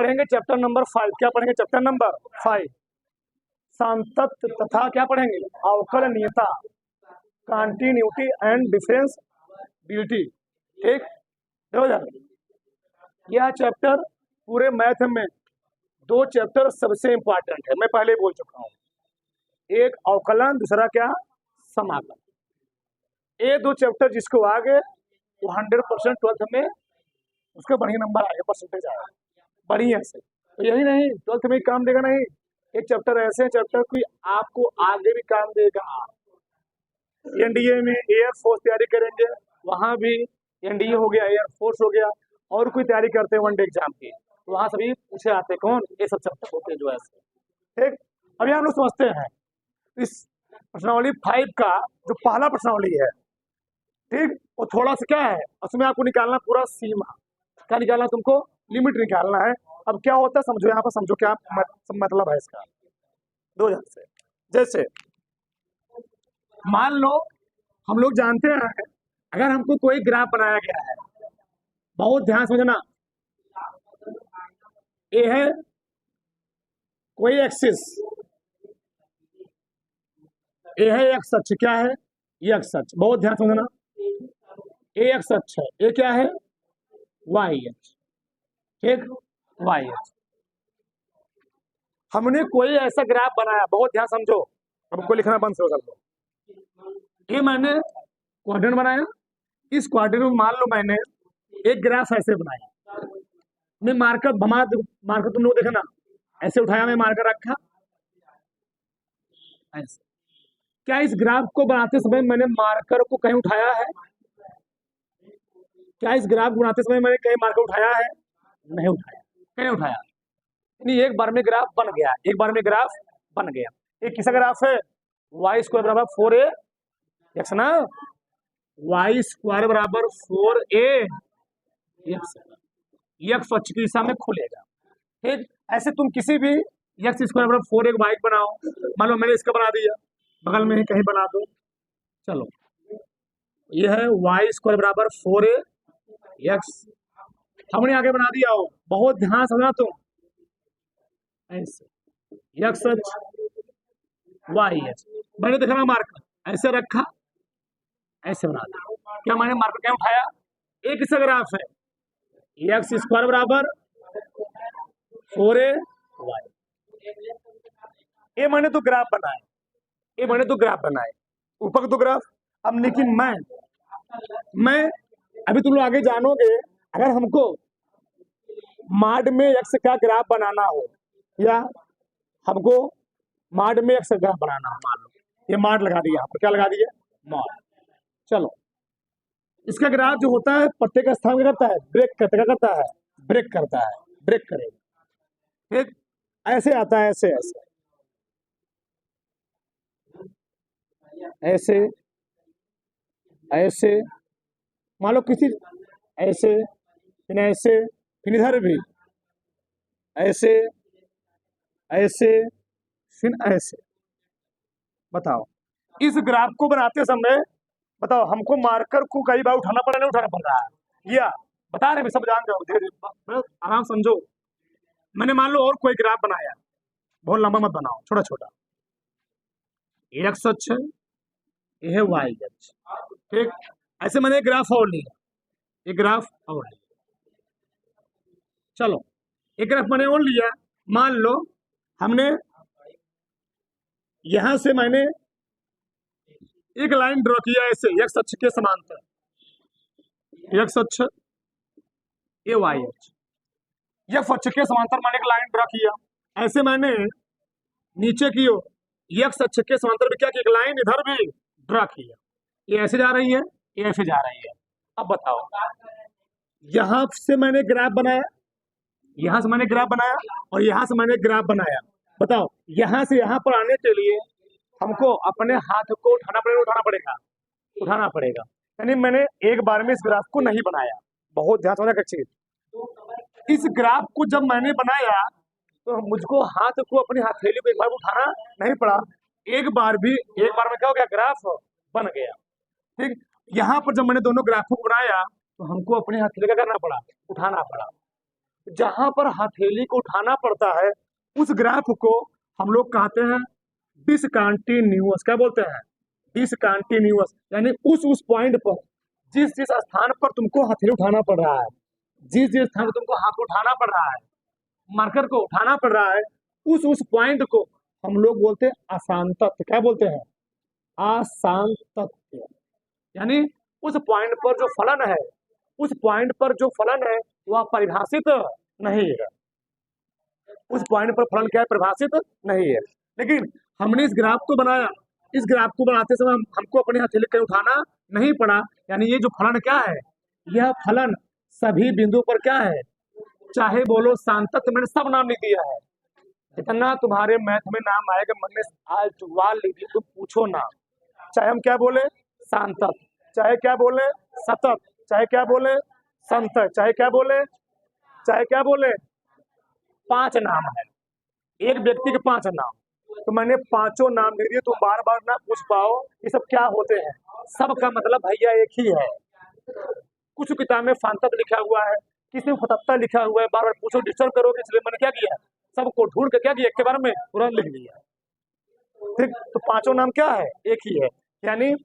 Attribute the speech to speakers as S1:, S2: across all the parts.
S1: पढ़ेंगे chapter number 5। क्या पढ़ेंगे? चैप्टर नंबर 5, सांतत्य तथा क्या पढ़ेंगे? अवकलनीयता, कॉन्टिन्यूटी एंड डिफरेंशिएबिलिटी। ठीक, हो जाए। यह चैप्टर पूरे मैथ में 2 चैप्टर सबसे इंपॉर्टेंट है, मैं पहले बोल चुका हूँ। एक अवकलन, दूसरा क्या? समाकलन। ये 2 चैप्टर जिसको आ गए वो 100% 12th में उसके बढ़िया नंबर आएगा, परसेंटेज आएगा बढ़िया से। तो यही नहीं 12th में काम देगा नहीं, एक चैप्टर ऐसे चैप्टर कोई आपको आगे भी काम देगा। एनडीए में एयरफोर्स तैयारी करेंगे, वहां भी एनडीए हो गया, एयरफोर्स हो गया, और कोई तैयारी करते हैं वनडे एग्जाम की, तो वहां सभी पूछे आते कौन? ये सब चैप्टर होते हैं जो ऐसे। ठीक, अभी हम लोग समझते हैं इस प्रश्नावली 5 का जो पहला प्रश्नावली है, ठीक, वो थोड़ा सा क्या है, उसमें आपको निकालना पूरा सीमा, क्या निकालना? तुमको लिमिट निकालना है। अब क्या होता है समझो, यहाँ पर समझो क्या मतलब है इसका। 2000 से जैसे मान लो हम लोग जानते हैं, अगर हमको कोई ग्राफ बनाया गया है, बहुत ध्यान समझना, ये है कोई एक्सिस, ये है एक्स अक्ष, क्या है? ये एक्स अक्ष, बहुत ध्यान समझना, ये एक्स अक्ष है, ये क्या है? वाई अक्ष। ठीक, वाई अक्ष। हमने कोई ऐसा ग्राफ बनाया, बहुत ध्यान समझो, हमको लिखना बंद कर दो। ये मैंने क्वाड्रेंट बनाया, इस क्वाड्रेंट में मान लो मैंने एक ग्राफ ऐसे बनाया, मैं मार्कर मार्कर तुम लोग देखना, ऐसे उठाया, मैं मार्कर रखा ऐसे। क्या इस ग्राफ को बनाते समय मैंने मार्कर को कहीं उठाया है? क्या इस ग्राफ को बनाते समय मैंने कहीं मार्कर उठाया है? नहीं उठाया, कहीं उठाया नहीं। एक बार में ग्राफ बन गया, एक बार में ग्राफ बन गया। ये किसका ग्राफ है? वाई स्क्वायर बराबर 4a एक्स ना, वाई स्क्वायर बराबर 4a एक्स, एक्स अक्ष की दिशा में खुलेगा। ठीक, ऐसे तुम किसी भी एक्स स्क्वायर बराबर 4a वाई बनाओ, मान लो मैंने इसका बना दिया, बगल में ही कहीं बना दो, चलो यह है वाई स्क्वायर बराबर 4a एक्स, हमने आगे बना दिया हो, बहुत ध्यान समझना तुम, ऐसे एक्स अक्ष वाई अक्ष, मैंने देखा मार्कर ऐसे रखा, ऐसे बना दिया। क्या मैंने मार्कर क्या उठाया? एक इसका ग्राफ है, एक्स स्क्वायर बराबर 4a वाई, ये मैंने तो ग्राफ बनाया, ये मैंने तो ग्राफ बनाए, ऊपर तो ग्राफ। अब लेकिन मैं अभी तुम लोग आगे जानोगे, अगर हमको माड में एक्स का ग्राफ बनाना हो, या हमको माड में एक्स का ग्राफ बनाना हो, मान लो ये माड लगा दिया, आपको क्या लगा दिया? माड। चलो इसका ग्राफ जो होता है प्रत्येक स्थान में करता है ब्रेक करता है, क्या करता है? ब्रेक करता है, ब्रेक करेगा। ठीक, ऐसे आता है, ऐसे ऐसे ऐसे ऐसे, मान लो किसी ऐसे, फिर ऐसे, फिर इधर भी ऐसे ऐसे, फिर ऐसे। बताओ इस ग्राफ को बनाते समय, बताओ हमको मार्कर को कई बार उठाना पड़ा, नहीं उठाना पड़ रहा है? या बता रहे, सब जान जाओ, धीरे आराम समझो। मैंने मान लो और कोई ग्राफ बनाया, बहुत लंबा मत बनाओ, छोटा छोटा, एक्स अक्ष है, यह है वाई अक्ष। ठीक, ऐसे मैंने एक ग्राफ और लिया, एक ग्राफ और लिया, चलो एक ग्राफ मैंने और लिया, मान लो हमने यहां से मैंने एक लाइन ड्रॉ किया ऐसे एक्स अक्ष के समांतर, एक्स अक्ष ये वाई अक्ष, एक्स अक्ष के समांतर मैंने एक लाइन ड्रॉ किया, ऐसे मैंने नीचे की ओर एक्स अक्ष के समांतर में क्या किया? एक लाइन इधर भी ड्रॉ किया, ये ऐसे जा रही है, ये ऐसे जा रही है। अब बताओ, यहां से मैंने ग्राफ बनाया, यहां से मैंने ग्राफ बनाया, और यहां से मैंने ग्राफ बनाया। बताओ यहां से यहां पर आने के लिए हमको अपने हाथ को उठाना पड़ेगा, उठाना पड़ेगा। यानी मैंने एक बार में इस ग्राफ को नहीं बनाया, बहुत ध्यान रखना चीज। इस ग्राफ को जब मैंने बनाया तो मुझको हाथ को अपनी हथेली को एक बार उठाना नहीं पड़ा, एक बार में क्या हो गया? ग्राफ बन गया। ठीक, यहाँ पर जब मैंने दोनों ग्राफों को बनाया तो हमको अपने हथेली का करना पड़ा, उठाना पड़ा। जहां पर हथेली को उठाना पड़ता है उस ग्राफ को हम लोग कहते हैं डिसकंटिन्यूअस। क्या बोलते हैं? डिसकंटिन्यूअस। यानी उस पॉइंट पर जिस जिस स्थान पर तुमको हथेली उठाना पड़ रहा है, जिस जिस स्थान पर तुमको हाथ उठाना पड़ रहा है, मार्कर को उठाना पड़ रहा है, उस पॉइंट को हम लोग बोलते हैं अशांतत्व। क्या बोलते हैं? अशांतत्व। यानी उस पॉइंट पर जो फलन है, उस पॉइंट पर जो फलन है वह परिभाषित नहीं है। उस पॉइंट पर फलन क्या है? परिभाषित नहीं है। लेकिन हमने इस ग्राफ को बनाया, इस ग्राफ को बनाते समय हमको अपने हथेली कहीं उठाना नहीं पड़ा। यानी ये जो फलन क्या है, यह फलन सभी बिंदु पर क्या है? चाहे बोलो सांतत्य, मैंने सब नाम लिख दिया है। जितना तुम्हारे मैथ में नाम आएगा मैंने आज वाल लिख दिया, तुम पूछो ना। चाहे हम क्या बोले? सांतत्य, चाहे क्या बोले? सतत, चाहे क्या बोले? संतत, चाहे क्या बोले? चाहे क्या बोले? 5 नाम है, एक व्यक्ति के 5 नाम। तो मैंने 5 नाम दे दिए, तुम बार बार ना पूछ पाओ ये सब क्या होते हैं। सबका मतलब भैया एक ही है। कुछ किताब में सांतत्य लिखा हुआ है, किसी में 77 लिखा हुआ है, बार बार पूछो डिस्टर्ब करोगे, इसलिए मैंने क्या किया, सबको ढूंढ के क्या किया, एक के बारे में तुरंत लिख दिया। ठीक, तो 5 नाम क्या है? एक ही है। यानी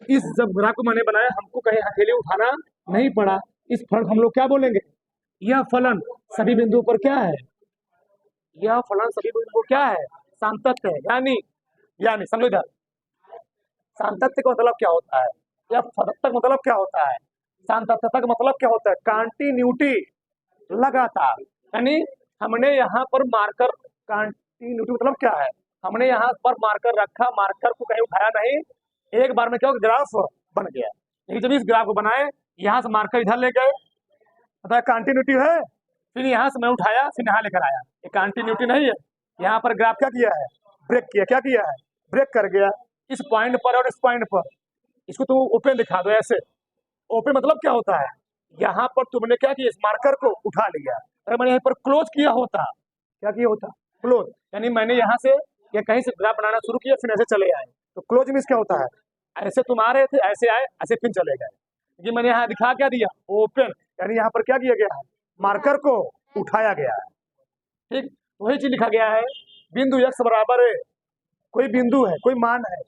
S1: इस जब ग्राफ को मैंने बनाया, हमको कहीं हथेली उठाना नहीं पड़ा। इस फलन हम लोग क्या बोलेंगे? यह फलन सभी बिंदुओं पर क्या है? यह फलन सभी बिंदुओं पर क्या है? सांतत्य है। यानी समझो इधर, सांतत्य का मतलब क्या होता है, या सतत मतलब क्या होता है, सांतत्य का मतलब क्या होता है? कंटिन्यूटी, लगातार। यानी हमने यहाँ पर मार्कर, कंटिन्यूटी मतलब क्या है, हमने यहाँ पर मार्कर रखा, मार्कर को कहीं उठाया नहीं, एक बार में क्या ग्राफ बन गया। लेकिन जब इस ग्राफ को बनाए, यहाँ से मार्कर इधर ले गए, मतलब कंटिन्यूटी है, फिर यहाँ से मैं उठाया, फिर यहाँ लेकर आया, ये कंटिन्यूटी नहीं है। यहाँ पर ग्राफ क्या किया है? ब्रेक किया। क्या किया है? ब्रेक कर गया। इस पॉइंट पर और इस पॉइंट पर, इसको तुम ओपन दिखा दो ऐसे। ओपन मतलब क्या होता है? यहाँ पर तुमने क्या किया, इस मार्कर को उठा लिया। अगर मैंने यहाँ पर क्लोज किया होता, क्या किया होता? क्लोज, यानी मैंने यहाँ से या कहीं से ग्राफ बनाना शुरू किया, फिर ऐसे चले आए, तो क्लोज मीन्स क्या होता है? ऐसे तुम आ रहे थे, ऐसे आए, ऐसे फिर चले गए। ये मैंने यहाँ दिखा क्या दिया? ओपन, यानी यहाँ पर क्या किया गया है? मार्कर को उठाया गया है। ठीक, वही चीज लिखा गया है, बिंदु x बराबर है, कोई बिंदु है, कोई मान है,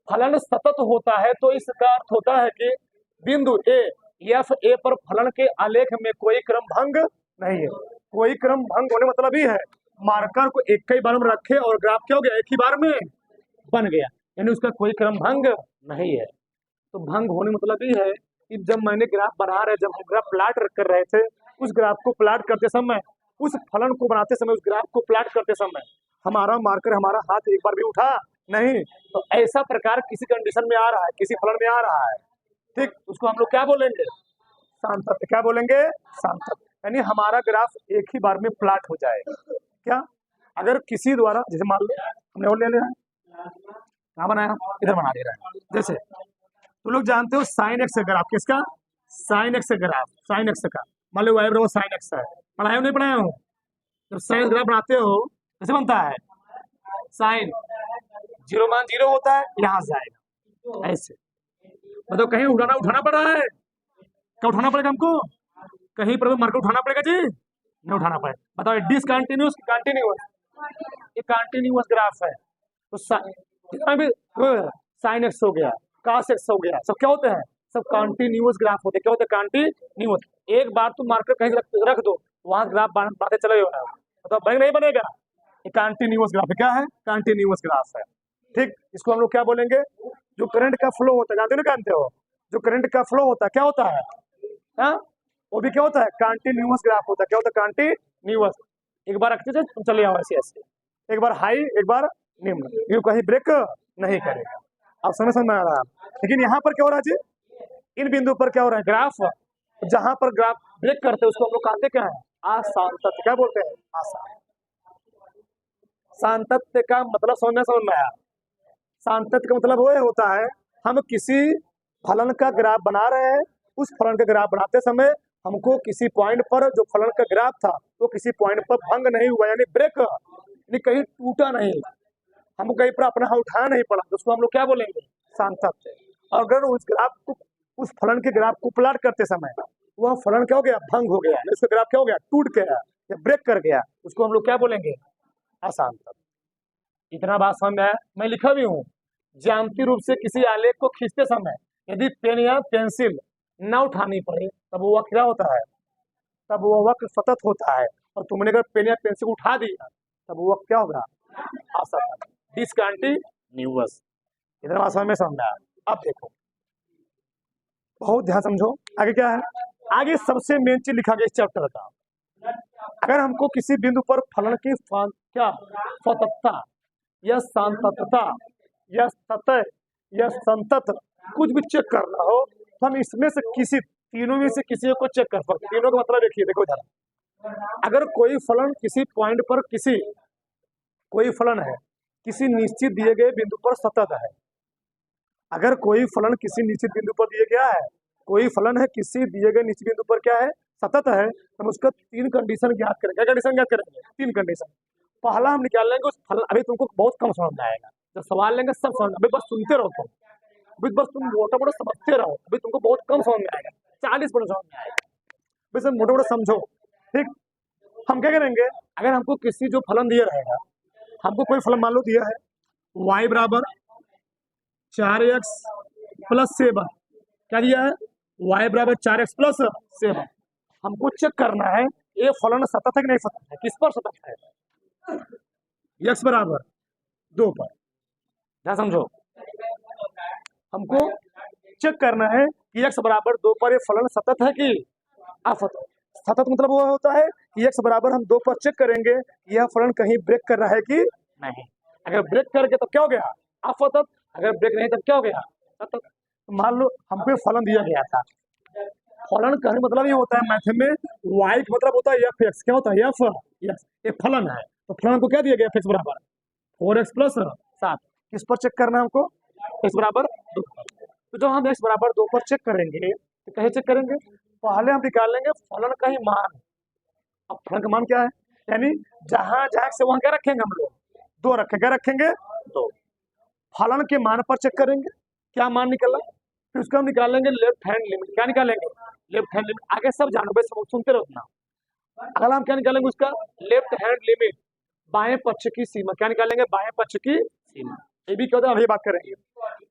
S1: फलन सतत होता है, तो इसका अर्थ होता है कि बिंदु ए पर फलन के आलेख में कोई क्रम भंग नहीं है। कोई क्रम भंग होने मतलब ही है मार्कर को एक ही बार में रखे और ग्राफ क्या हो गया? एक ही बार में बन गया, यानी उसका कोई क्रम भंग नहीं है। तो भंग होने मतलब ही है कि जब मैंने ग्राफ बना रहे, जब हम ग्राफ प्लाट कर रहे थे, उस ग्राफ को प्लाट करते समय, उस फलन को बनाते समय, उस ग्राफ को प्लाट करते समय हमारा मार्कर, हमारा हाथ एक बार भी उठा नहीं। तो ऐसा प्रकार किसी कंडीशन में आ रहा है, किसी फलन में आ रहा है, ठीक, उसको हम लोग क्या बोलेंगे? सांतत्य। क्या बोलेंगे? सांतत्य। यानी हमारा ग्राफ एक ही बार में प्लाट हो जाएगा। क्या? अगर किसी द्वारा, जैसे मान लो हमने और ले लिया, कहाँ बनाया, इधर बना दे रहा है। जैसे तो लोग जानते हो साइन एक्स ग्राफ, किसका? Sine x graph, sine x का, मान लो वाई साइन एक्स है, पढ़ाया हो नहीं पढ़ाया हो? जब साइन ग्राफ बनाते हो कैसे बनता है? साइन 0 मान 0 होता है, यहाँ से आएगा ऐसे। मतलब कहीं उठाना पड़ रहा है, क्या उठाना पड़ेगा हमको? कहीं पर मार्कर उठाना पड़ेगा जी? नहीं उठाना पड़ेगा। बताओ डिसकंटिन्यूअस, कंटिन्यूअस? ये कंटिन्यूअस ग्राफ है। तो साइन एक्स हो गया, कॉस एक्स हो गया, सब क्या होते हैं? सब कंटिन्यूअस ग्राफ होते हैं। क्या होते हैं? कंटिन्यूअस। एक बार तुम मार्कर कहीं रख दो, वहां ग्राफ बातें चले हो रहा है, मतलब बैंक नहीं बनेगा। ये कंटिन्यूअस ग्राफ है। क्या है? कंटिन्यूअस ग्राफ है। ठीक, इसको हम लोग क्या बोलेंगे? जो करंट का फ्लो होता है, जानते हो ना, जानते हो? जो करंट का फ्लो होता है क्या होता है? हाँ, वो भी क्या होता है? कंटिन्यूअस ग्राफ होता है। क्या होता है? कंटिन्यूअस। एक बार रखते थे, तुम चले जाओ ऐसे ऐसे, एक बार हाई, एक बार निम्न, ये कहीं ब्रेक नहीं करेगा। अब समझ में आ रहा है? लेकिन यहाँ पर क्या हो रहा है जी? इन बिंदु पर क्या हो रहा है? ग्राफ जहां पर ग्राफ ब्रेक करते हैं उसको हम लोग कहते क्या है? अशांतत्य। क्या बोलते हैं? अशांत। सांतत्य का मतलब समझ में आया? सांतत्य का मतलब वो होता है, हम किसी फलन का ग्राफ बना रहे हैं, उस फलन का ग्राफ बनाते समय हमको किसी पॉइंट पर जो फलन का ग्राफ था वो किसी पॉइंट पर भंग नहीं हुआ, यानी ब्रेक, यानी कहीं टूटा नहीं, हमको कहीं पर अपना हाथ उठाना नहीं पड़ा, तो उसको हम लोग क्या बोलेंगे? सांतत्य। और अगर उस ग्राफ को, उस फलन के ग्राफ को प्लाट करते समय वह फलन क्या हो गया, भंग हो गया, इसका ग्राफ क्या हो गया, टूट गया या ब्रेक कर गया, उसको हम लोग क्या बोलेंगे, असांतत। इतना बात समझ में आया। मैं लिखा भी हूँ, ज्यामितीय रूप से किसी आलेख को खींचते समय यदि पेन या पेंसिल न उठानी पड़े तब वो क्या होता है, तब वो वक्र सतत होता है, और तुमने अगर पेन या पेंसिल उठा दिया तब वो क्या होगा, असतत, डिसकंटिन्यूअस। इतना बात समझ में आया। अब देखो, बहुत ध्यान समझो, आगे क्या है, आगे सबसे मेन चीज लिखा गया इस चैप्टर का। अगर हमको किसी बिंदु पर फलन की क्या सततता या सांततता या सतह या संतत कुछ भी चेक करना हो तो हम इसमें से किसी तीनों में से किसी को चेक कर सकते। तीनों का मतलब देखिए, देखो इधर, अगर कोई फलन किसी पॉइंट पर कोई फलन है किसी निश्चित दिए गए बिंदु पर सतत है, अगर कोई फलन किसी निश्चित बिंदु पर दिए गया है, कोई फलन है किसी दिए गए निश्चित बिंदु पर क्या है, सतत है, तो हम उसका तीन कंडीशन ज्ञात करेंगे। क्या कंडीशन ज्ञात करेंगे, तीन कंडीशन। पहला हम निकाल लेंगे उस फलन, अभी तुमको बहुत कम समझ में आएगा, जब सवाल लेंगे सब समझ, अभी बस सुनते रहो तुम, अभी बस तुम मोटा मोटा समझते रहो, अभी तुमको बहुत कम समझ में आएगा, 40% समझ में आएगा, बस मोटा मोटा समझो, ठीक। हम क्या करेंगे, अगर हमको किसी जो फलन दिया रहेगा, हमको कोई फलन मान लो दिया है y बराबर 4x प्लस 7, क्या दिया है, y बराबर 4x प्लस 7, हमको चेक करना है ये फलन सतत है कि नहीं सतत है, किस पर सतत है, x बराबर 2 पर। क्या समझो, हमको चेक करना है कि x बराबर 2 पर ये फलन सतत है कि असतत। सतत मतलब वो होता है कि x बराबर हम 2 पर चेक करेंगे यह फलन कहीं ब्रेक कर रहा है कि नहीं, अगर ब्रेक करके तो क्या हो गया, असतत, अगर ब्रेक नहीं तब क्या हो गया, सतत। मान लो हमको फलन दिया गया था, फलन का मतलब ये होता है मैथ में, y का मतलब होता है f(x), क्या होता है f(x), ये फलन है, तो फलन को क्या दिया गया, f(x) बराबर 4x प्लस 7, किस पर चेक करना है हमको, x बराबर 2 पर। तो जब हम x बराबर 2 पर चेक करेंगे तो कैसे चेक करेंगे, पहले हम निकाल लेंगे फलन का ही मान। अब फलन का मान क्या है, यानी जहां जहां से वहां क्या रखेंगे हम लोग, 2 रखेंगे, क्या रखेंगे, 2। फलन के मान पर चेक करेंगे क्या मान निकला, फिर उसको हम निकाल लेंगे लेफ्ट हैंड लिमिट, क्या निकालेंगे, लेफ्ट हैंड लिमिट। आगे सब जानो, बस सुनते रहो ना। अगला हम क्या निकालेंगे, उसका लेफ्ट हैंड लिमिट, बाएं पक्ष की सीमा, क्या निकालेंगे, बाएं पक्ष की सीमा, ये भी क्या होता है अभी बात करेंगे।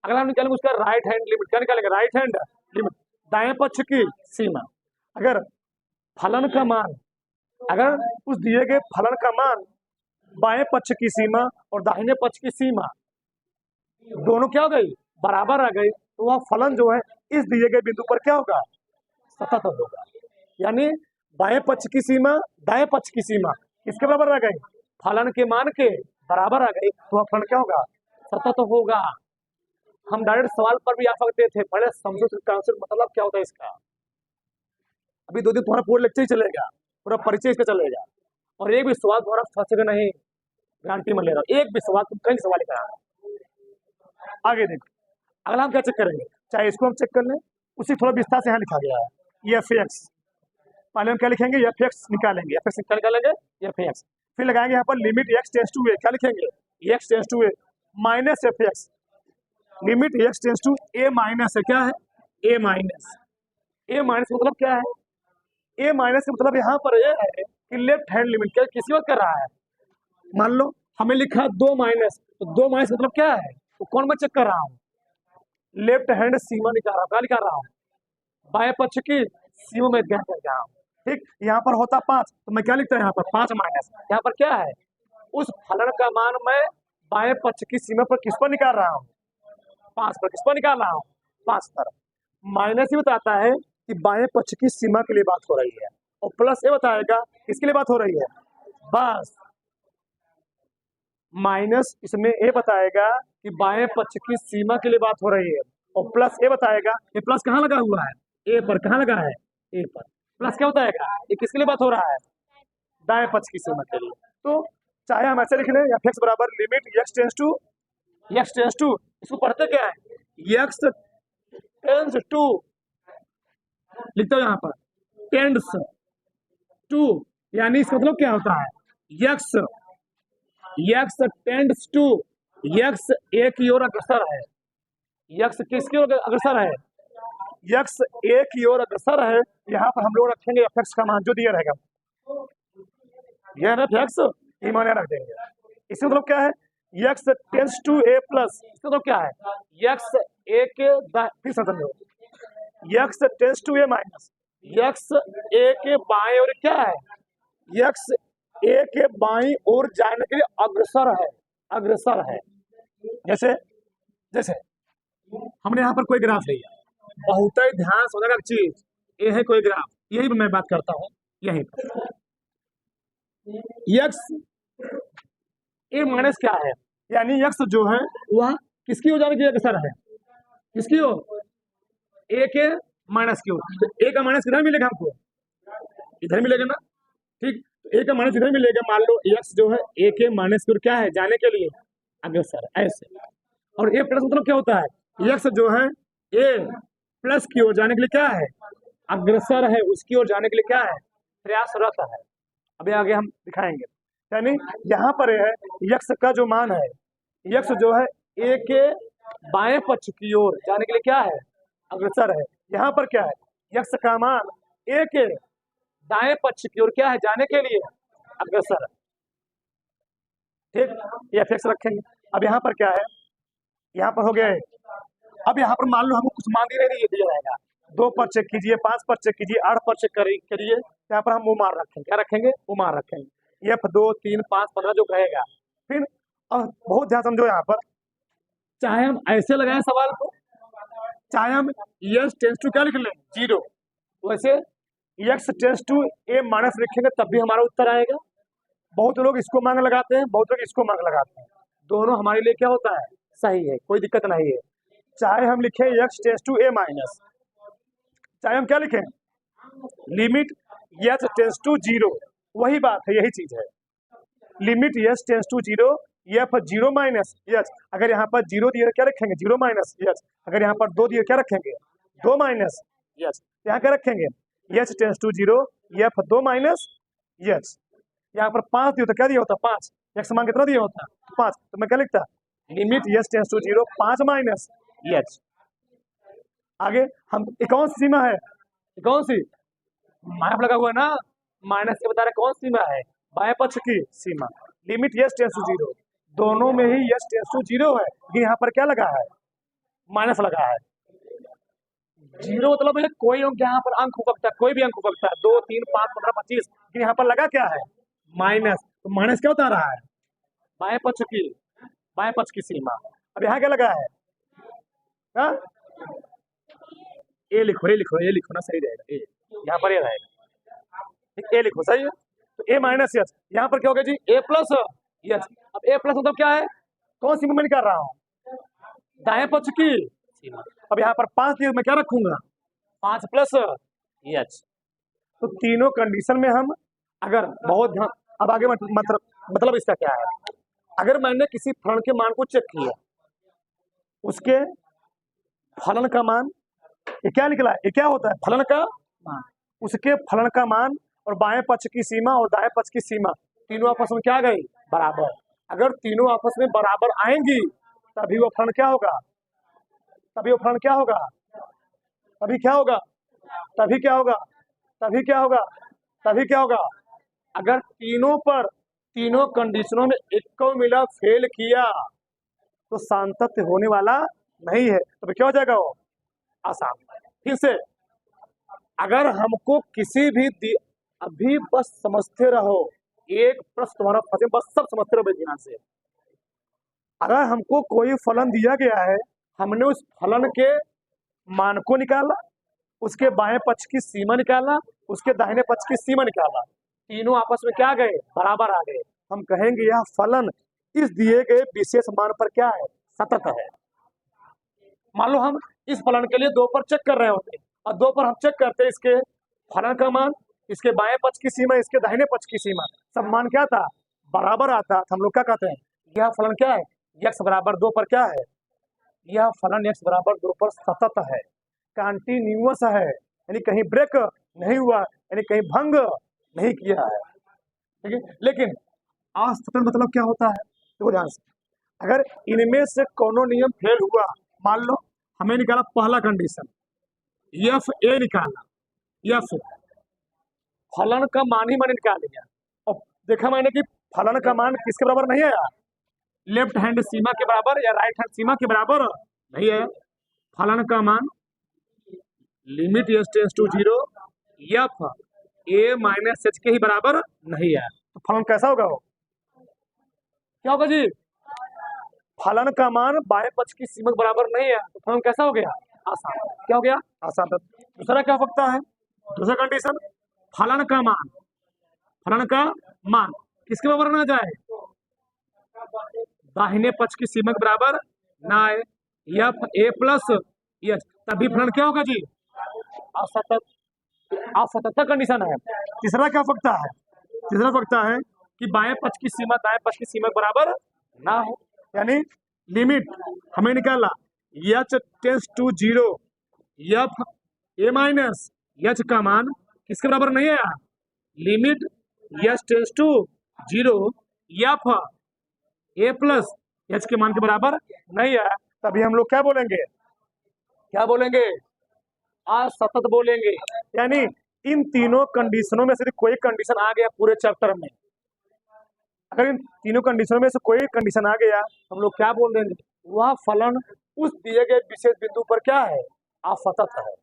S1: अगला हम निकालेंगे उसका राइट हैंड लिमिट, क्या निकालेंगे, राइट हैंड लिमिट, दाएं पक्ष की सीमा। अगर फलन का मान, अगर उस दिए गए फलन का मान बाएं पक्ष की सीमा और दाहिने पक्ष की सीमा दोनों क्या हो गई, बराबर आ गई, तो वह फलन जो है इस दिए गए बिंदु पर क्या होगा, सतत होगा। यानी बाएं पक्ष की सीमा दाएं पक्ष की सीमा किसके बराबर आ गई, फलन के मान के बराबर आ गई, तो वह फलन क्या होगा, सतत होगा। हम डायरेक्ट सवाल पर भी आ सकते थे, पहले समझो कंसेप्ट, मतलब क्या होता है इसका। अभी 2 दिन तुम्हारा पूरा लेक्चर ही चलेगा, पूरा परिचय इसका चलेगा, और एक भी सवाल तुम्हारा फंसेगा नहीं, गारंटी में ले रहा हूं, एक भी सवाल तुम कहीं सवाल कराना। आगे देखो, अगला हम क्या चेक करेंगे, चाहे इसको हम चेक कर लें, उसी थोड़ा विस्तार से यहाँ लिखा गया है, ये f(x), पहले हम क्या लिखेंगे, f(x) निकालेंगे, f(x) क्या निकालेंगे, f(x), फिर लगाएंगे यहाँ पर limit x tends to a, क्या लिखेंगे, x tends to a minus f(x), limit x tends to a minus है, क्या है, a माइनस, a माइनस मतलब क्या है, a माइनस का मतलब यहाँ पर यह है कि लेफ्ट हैंड लिमिट क्या किसी वक्त कर रहा है। मान लो हमें लिखा 2 माइनस, तो 2 माइनस मतलब क्या है, तो कौन मैं चेक कर रहा हूँ, लेफ्ट हैंड सीमा निकाल रहा हूँ, क्या निकाल रहा हूँ, बाएं पक्ष की सीमा में ध्यान कर रहा हूँ, ठीक। यहाँ पर होता 5, तो मैं क्या लिखता हूँ यहाँ पर 5 माइनस, यहाँ पर क्या है, उस फलन का मान मैं बाएं पक्ष की सीमा पर किस पर निकाल रहा हूँ, 5 पर, किस पर निकाल रहा हूँ, 5 पर। माइनस ही बताता है कि बाएं पक्ष की सीमा के लिए बात हो रही है, और प्लस ये बताएगा किसके लिए बात हो रही है, बस माइनस इसमें ये बताएगा कि बाएं पक्ष की सीमा के लिए बात हो रही है, और प्लस ये बताएगा, ये प्लस कहाँ लगा हुआ है, ए पर, कहाँ लगा है, ए पर, प्लस क्या बताएगा, ये किसके लिए बात हो रहा है, दाएं पक्ष की सीमा के लिए। तो चाहे हम ऐसे लिख लें, f(x) बराबर लिमिट x टेंड्स टू, इसको पढ़ते क्या है, x टेंड्स टू, लिखते हो यहाँ पर टेंड्स टू, यानी इसका मतलब क्या होता है, x tends to, x a की ओर अग्रसर है, x किसकी ओर अग्रसर है, यक्स ए की ओर अग्रसर है, यहाँ पर हम लोग रखेंगे एफ एक्स का मान जो दिया रहेगा, यह एफ एक्स ये मान रख देंगे। इसका मतलब क्या है, x tends to a plus, इसका मतलब क्या है, यक्स ए के फिर से समझो, x tends to a minus, x a के बाएं ओर क्या है, यक्स ए के बाईं ओर जाने के लिए अग्रसर है, अग्रसर है। जैसे जैसे हमने यहाँ पर कोई ग्राफ लिया, बहुत ही ध्यान से का चीज, ये है कोई ग्राफ, यही मैं बात करता हूँ, यही पर यक्स ए माइनस क्या है, यानी यक्स जो है वह किसकी ओर जाने के लिए अग्रसर है, किसकी ओर, ए के माइनस की ओर। तो ए का माइनस किधर मिलेगा हमको, इधर मिलेगा ना, ठीक, तो ए का माइनस इधर मिलेगा। मान लो एक्स जो है ए के माइनस की ओर क्या है, जाने के लिए अग्रसर, ऐसे। और ए प्लस मतलब क्या होता है, एक्स जो है ए प्लस की ओर जाने के लिए क्या है, अग्रसर है, उसकी ओर जाने के लिए क्या है, प्रयासरत है। अभी आगे हम दिखाएंगे, यानी यहाँ पर है यक्स का जो मान है, यक्स जो है ए के बाएं पक्ष की ओर जाने के लिए क्या है, अग्रसर है। यहाँ पर क्या है, यक्स का मान ए के दाएं पक्ष की ओर क्या है, जाने के लिए अग्रसर है, ठीक, ये एफ एक्स रखेंगे। अब यहाँ पर क्या है, यहाँ पर हो गया है। अब यहाँ पर मान लो हमको कुछ मान दे रही दिया जाएगा, 2 पर चेक कीजिए, 5 पर चेक कीजिए, 8 पर चेक करिए, यहाँ पर हम उमार रखेंगे, क्या रखेंगे, उमार रखेंगे, एफ 2 3 5 15 जो कहेगा। फिर बहुत ध्यान समझो, यहाँ पर चाहे हम ऐसे लगाए सवाल को, चाहे हम यस टेंस टू क्या लिख लें 0, वैसे x tends to a minus लिखेंगे तब भी हमारा उत्तर आएगा। बहुत लोग इसको मांग लगाते हैं, बहुत लोग इसको मांग लगाते हैं, दोनों हमारे लिए क्या होता है, सही है, कोई दिक्कत नहीं है। चाहे हम लिखें x tends to a minus, चाहे हम क्या लिखें, लिमिट यक्स टेंस टू 0, वही बात है, यही चीज है, limit x tends to 0, f 0 minus x. अगर यहाँ पर 0 दिए क्या रखेंगे, 0 माइनस यक्स। अगर यहाँ पर 2 दिए क्या रखेंगे, 2 माइनस यक्स। यहाँ क्या रखेंगे, x tends to 0, f 2 minus x. यहाँ पर 5 दिया तो क्या दिया होता, 5, यक्स मान कितना दिया होता, 5, तो मैं क्या लिखता, limit x tends to 0, 5 minus x. आगे हम कौन सी सीमा है, कौन सी, माइनस लगा हुआ है ना, माइनस के बता रहे कौन सीमा है, बाएं पक्ष की सीमा। लिमिट यस टेंस टू 0, दोनों में ही यस टेंस टू 0 है, लेकिन यहाँ पर क्या लगा है, माइनस लगा है। 0 मतलब है कोई अंक, यहाँ पर अंक हो सकता है, कोई भी अंक हो सकता है, 2 3 5 15 25, लेकिन यहाँ पर लगा क्या है, माइनस। तो माइनस क्या बता रहा है, बाएं पक्ष की सीमा। अब यहाँ क्या लगा है, ए लिखो, ए लिखो, ए लिखो ना, सही रहेगा, ए यहाँ पर ए रहेगा, ए लिखो, सही है। तो ए माइनस यस, यहाँ पर क्या हो गया जी, ए प्लस यस। अब ए प्लस मतलब क्या है, कौन सी मैं निकाल रहा हूँ, दाएं पक्ष की सीमा। अब यहाँ पर 5 दिए, मैं क्या रखूंगा, 5 प्लस यस। तो तीनों कंडीशन में हम अगर बहुत ध्यान, अब आगे मतलब इसका क्या है, अगर मैंने किसी फलन के मान को चेक किया, उसके फलन का मान ये क्या निकला, ये क्या होता है, फलन का मान, उसके फलन का मान और बाएं पक्ष की सीमा और दाएं पक्ष की सीमा तीनों आपस में क्या गई, बराबर। अगर तीनों आपस में बराबर आएंगी तभी वो फलन क्या होगा, तभी वो फलन क्या होगा, तभी क्या होगा, तभी क्या होगा, तभी क्या होगा, तभी क्या होगा। अगर तीनों पर, तीनों कंडीशनों में एक को मिला फेल किया तो सांतत्य होने वाला नहीं है, तो क्या हो जाएगा वो, आसान। फिर से अगर हमको किसी भी अभी बस समझते रहो, एक प्रश्न तुम्हारा फंसे, बस सब समझते रहो ध्यान से। अगर हमको कोई फलन दिया गया है, हमने उस फलन के मान को निकाला, उसके बाएं पक्ष की सीमा निकाला, उसके दाहिने पक्ष की सीमा निकाला, तीनों आपस में क्या गए, बराबर आ गए, हम कहेंगे यह फलन इस दिए गए विशेष मान पर क्या है, सतत है। मान लो हम इस फलन के लिए 2 पर चेक कर रहे होते, और 2 पर हम चेक करते इसके फलन का मान, इसके बाएं पक्ष की सीमा, इसके दाहिने पक्ष की सीमा, सब मान क्या था, बराबर आता। हम लोग क्या कहते हैं, यह फलन क्या है, x बराबर 2 पर क्या है, यह फलन x बराबर 2 पर सतत है, कंटिन्यूअस है, यानी कहीं ब्रेक नहीं हुआ, यानी कहीं भंग नहीं किया है, ठीक है। लेकिन असतत मतलब क्या होता है, तो ध्यान से, अगर इनमें से कोनो नियम फेल हुआ, मान लो हमें निकाला पहला कंडीशन, एफ ए निकालना, एफ फलन का मान ही मैंने निकाल लिया और देखा मैंने कि फलन का मान किसके बराबर नहीं आया, लेफ्ट हैंड सीमा के बराबर या राइट हैंड सीमा के बराबर नहीं है। फलन का मान limit s tends to 0 f a minus h के ही बराबर नहीं है, तो फलन कैसा होगा वो, क्या होगा जी, फलन का मान बाएं पक्ष की सीमा के बराबर नहीं है, तो फलन कैसा हो गया, आसान, क्या हो गया, आसान। दूसरा क्या हो सकता है, दूसरा कंडीशन, फलन का मान किसके बराबर ना जाए, दाहिने पक्ष की सीमा के बराबर ना आए, एफ ए प्लस एच, तभी फलन क्या होगा जी, असतत कंडीशन है। तीसरा क्या सकता है, तीसरा सकता है कि बाएं पक्ष की सीमा दाएं पक्ष की सीमा के बराबर ना हो, यानी लिमिट हमें निकाला h tends to 0 f a minus h का मान किसके बराबर नहीं है, limit h tends to 0 f a plus h के मान के बराबर नहीं है, तभी हम लोग क्या बोलेंगे, क्या बोलेंगे, असतत बोलेंगे। यानी इन तीनों कंडीशनों में से कोई कंडीशन आ गया पूरे चैप्टर में, अगर इन तीनों कंडीशनों में से कोई कंडीशन आ गया हम लोग क्या बोल देंगे, वह फलन उस दिए गए विशेष बिंदु पर क्या है, असतत है।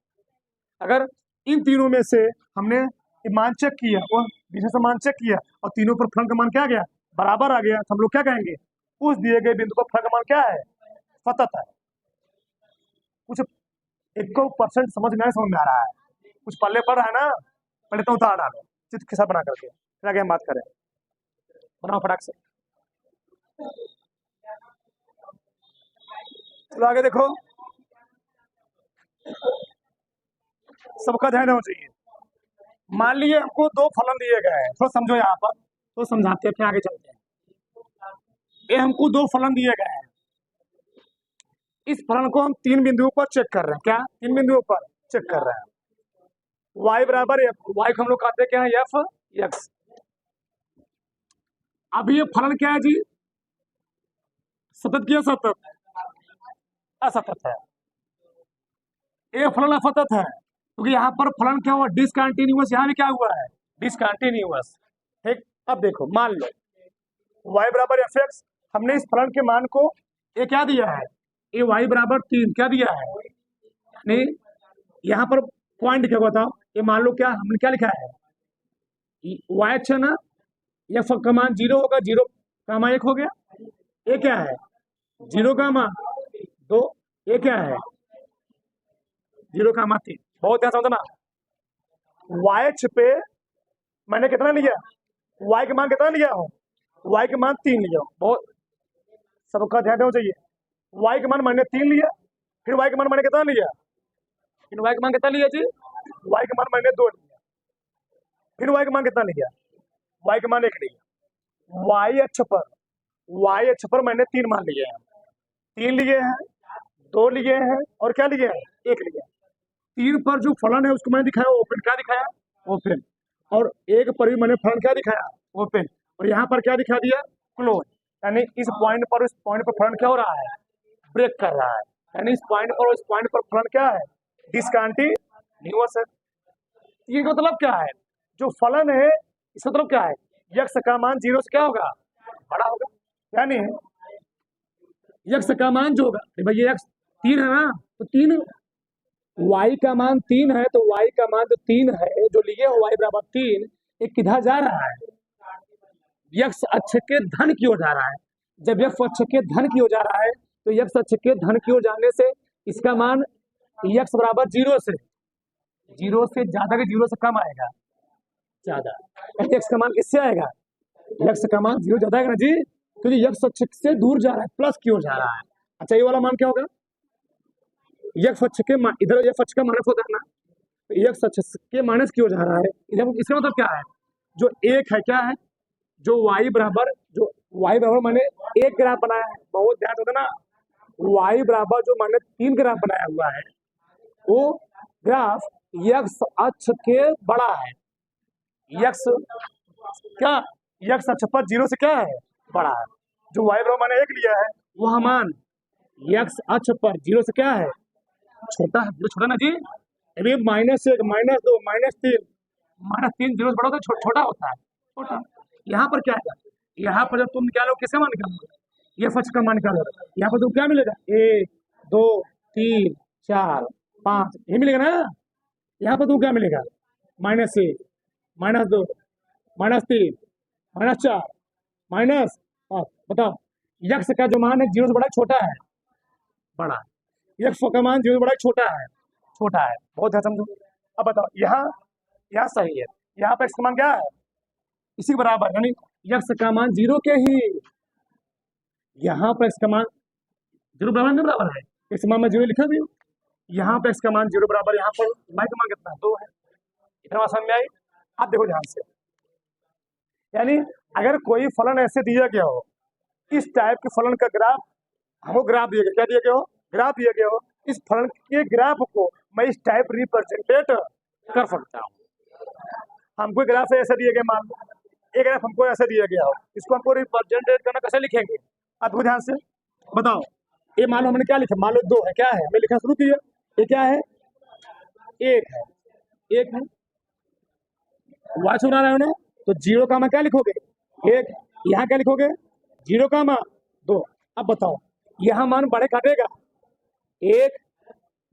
S1: अगर इन तीनों में से हमने मान चेक किया, वह विशेष मान चेक किया और तीनों पर फलन का मान क्या आ गया, बराबर आ गया, तो हम लोग क्या कहेंगे, उस दिए गए बिंदु पर फलन का मान क्या है, सतत है। कुछ 1% समझ में आ रहा है, कुछ पल्ले पड़ रहा है ना, पहले तो उतार डालो चित्र के साथ बना करके, फिर आगे हम बात करें, बनाओ फटाक से। चलो आगे देखो, सबका ध्यान होना चाहिए। मान लीजिए हमको दो फलन दिए गए हैं, थोड़ा समझो यहाँ पर, तो समझाते हैं फिर आगे चलते हैं। ये हमको दो फलन दिए गए हैं, इस फलन को हम 3 बिंदुओं पर चेक कर रहे हैं, क्या 3 बिंदुओं पर चेक कर रहे हैं। y बराबर एफ, y को हम लोग कहते हैं क्या है, एफ एक्स। अभी ये फलन क्या है जी, सतत क्या, सतत, असतत है, ये फलन असतत है क्योंकि यहाँ पर फलन क्या हुआ, डिसकंटिन्यूअस, यहाँ भी क्या हुआ है, डिसकंटिन्यूअस। ठीक, अब देखो मान लो y बराबर एफ एक्स, हमने इस फलन के मान को ये क्या दिया है, ये y बराबर 3 क्या दिया है, यानी यहाँ पर पॉइंट क्या हुआ था, ये मान लो क्या हमने क्या लिखा है, y अच्छा ना, एफ का मान 0 होगा, 0 का मान 1 हो गया, ये क्या है 0 का मान 2, ये क्या है 0 का मान 3। बहुत ध्यान समझना, y पे मैंने कितना लिया, y के मान कितना लिया हूँ, y के मान 3 लिया, बहुत सबका ध्यान देना चाहिए। y के मान मैंने 3 लिया, फिर y के मान मैंने कितना लिया, फिर y के मान कितना लिया जी, y के मान मैंने 2 लिया, फिर y के मान कितना लिया, y के मान 1 लिया। y अक्ष पर मैंने 3 मान लिए हैं, 3 लिए हैं, 2 लिए हैं और क्या लिए हैं, 1 लिए। 3 पर जो फलन है उसको मैंने दिखाया ओपन, क्या दिखाया ओपन, और 1 पर भी मैंने फलन क्या दिखाया ओपन, और यहाँ पर क्या दिखा दिया क्लोज। यानी इस पॉइंट पर उस पॉइंट पर फलन क्या हो रहा है, ब्रेक कर रहा है, यानी इस पॉइंट पर उस पॉइंट पर फलन क्या है, डिसकंटिन्यूअस है। ये मतलब क्या है, जो फलन है इसका मतलब क्या है, यक्स का मान 0 से क्या होगा, बड़ा होगा, यानी यक्स का मान जो होगा, भाई ये यक्स 3 है ना, तो 3 y का मान 3 है, तो y का मान जो 3 है जो लिए हो y बराबर 3, ये किधर जा रहा है, यक्स अक्ष के धन की ओर जा रहा है। जब यक्स अक्ष के धन की ओर जा रहा है तो यक्स अक्ष के धन की ओर जाने से इसका मान यक्स बराबर 0 से ज्यादा के 0 से कम आएगा, ज्यादा, यक्स का मान किससे आएगा, यक्स का मान 0 ज्यादा आएगा ना जी, क्योंकि यक्स अक्ष से दूर जा रहा है, प्लस की ओर जा रहा है। अच्छा ये वाला मान क्या होगा, यक्स अक्ष के इधर यक्स अक्ष का माइनस होता है ना, तो यक्स अक्ष के माइनस की ओर जा रहा है, इधर इसका मतलब क्या है, जो 1 है क्या है, जो y बराबर मैंने 1 ग्राफ बनाया है, बहुत ध्यान से ना, y बराबर जो मैंने 3 ग्राफ बनाया हुआ है वो ग्राफ यक्स अक्ष के बड़ा है, यक्स क्या, यक्स अक्ष पर 0 से क्या है, बड़ा है। जो y बराबर मैंने 1 लिया है वह मान यक्स अक्ष पर 0 से क्या है, छोटा है, छोटा ना जी, अभी -1 -2 -3 -3 जीरो से बड़ा होता है, छोटा होता है, छोटा। यहाँ पर क्या है, यहाँ पर जब तुम निकालो किसका मान निकालो, ये फर्स्ट का मान निकालो, यहाँ पर तुम क्या मिलेगा 1 2 3 4 5 ये मिलेगा ना। यहाँ पर तुम क्या मिलेगा -1 -2 -3 -4 -5। बताओ यक्स का जो मान है जीरो से बड़ा है, छोटा है, बड़ा। यक्स का मान जीरो से बड़ा है, छोटा है, छोटा है, बहुत है, समझो। अब बताओ यहाँ सही है, यहाँ पर एक्स का मान क्या है, इसी के बराबर, यानी यक्स का मान जीरो के ही, यहाँ पर एक्स का मान जीरो बराबर नहीं बराबर है, इस मान में जीरो लिखा भी हो, यहाँ पे एक्स का मान जीरो बराबर, यहाँ पर वाई का मान कितना 2 है। इतना समझ में आई। आप देखो ध्यान से, यानी अगर कोई फलन ऐसे दिया गया हो, इस टाइप के फलन का ग्राफ, हमको ग्राफ दिया गया, क्या दिया गया हो, ग्राफ दिया गया हो, इस फलन के ग्राफ को मैं इस टाइप रिप्रेजेंटेट कर सकता हूँ। हमको ग्राफ ऐसा दिया गया, मान लो एक ग्राफ हमको ऐसा दिया गया हो, इसको हमको रिप्रेजेंटेट करना कैसे लिखेंगे, आप देखो ध्यान से। बताओ ये मान लो हमने क्या लिखा, मान लो 2 है, क्या है, हमने लिखना शुरू किया, ये क्या है 1 है, 1 है, वाई से बना रहे हो ना, तो जीरो का मान क्या लिखोगे 1, यहाँ क्या लिखोगे जीरो का मान 2। अब बताओ यहाँ मान बढ़े घटेगा 1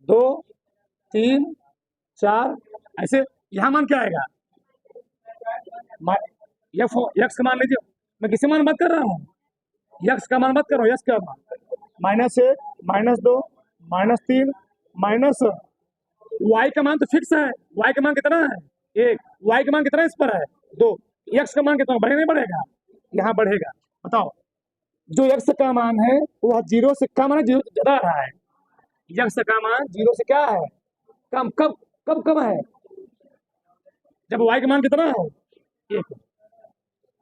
S1: 2 3 4 ऐसे, यहाँ मान क्या आएगा, यक्स का मान लीजिए, मैं किसी मान बात कर रहा हूँ, यक्स का मान बात कर रहा हूँ, यक्स का मान -1 -2 -3 माइनस वाई का मान तो फिक्स है, वाई का मान कितना है 1, वाई का मान कितना इस पर है 2, यक्स का मान कितना बढ़ेगा नहीं बढ़ेगा, यहाँ बढ़ेगा। बताओ जो यक्स का मान है वह जीरो से कम है, जीरो से ज्यादा आ रहा है, यक्स का मान जीरो से क्या है कम, कब कब कम है, जब वाई का मान कितना है 1,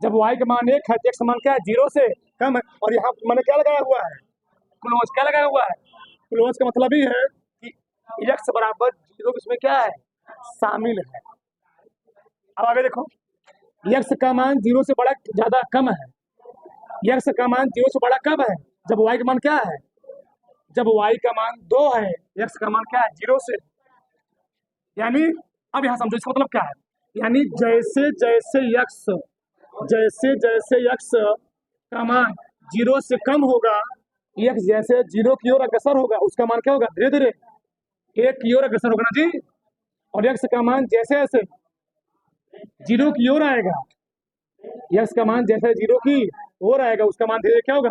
S1: जब वाई का मान 1 है तो एक्स का मान क्या है जीरो से कम है, और यहाँ मैंने क्या लगाया हुआ है क्लोज, क्या लगाया हुआ है क्लोज, का मतलब ही है कि यक्स बराबर जीरो इसमें क्या है शामिल है। अब आगे देखो, यक्स का मान जीरो से बड़ा ज्यादा कम है, यक्स का मान जीरो से बड़ा कम है, जब वाई का मान क्या है, जब वाई का मान 2 है, यक्स का मान क्या है जीरो से, यानी अब यहाँ समझो इसका मतलब क्या है, यानी जैसे जैसे यक्स का मान जीरो से कम होगा, यक्स जैसे जीरो की ओर अग्रसर होगा, उसका मान क्या होगा धीरे धीरे 1 की ओर अग्रसर होगा ना जी, और यक्स का मान जैसे जैसे जीरो की ओर आएगा, यक्स का मान जैसे जीरो की ओर आएगा उसका मान धीरे क्या होगा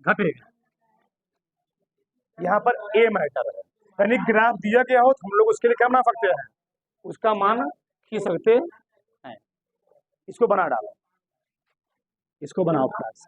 S1: घटेगा। यहाँ पर ए मैटर है, यानी ग्राफ दिया गया हो तो हम लोग उसके लिए क्या बना सकते हैं, उसका मान खींच सकते हैं। इसको बना डालो, इसको बनाओ क्लास।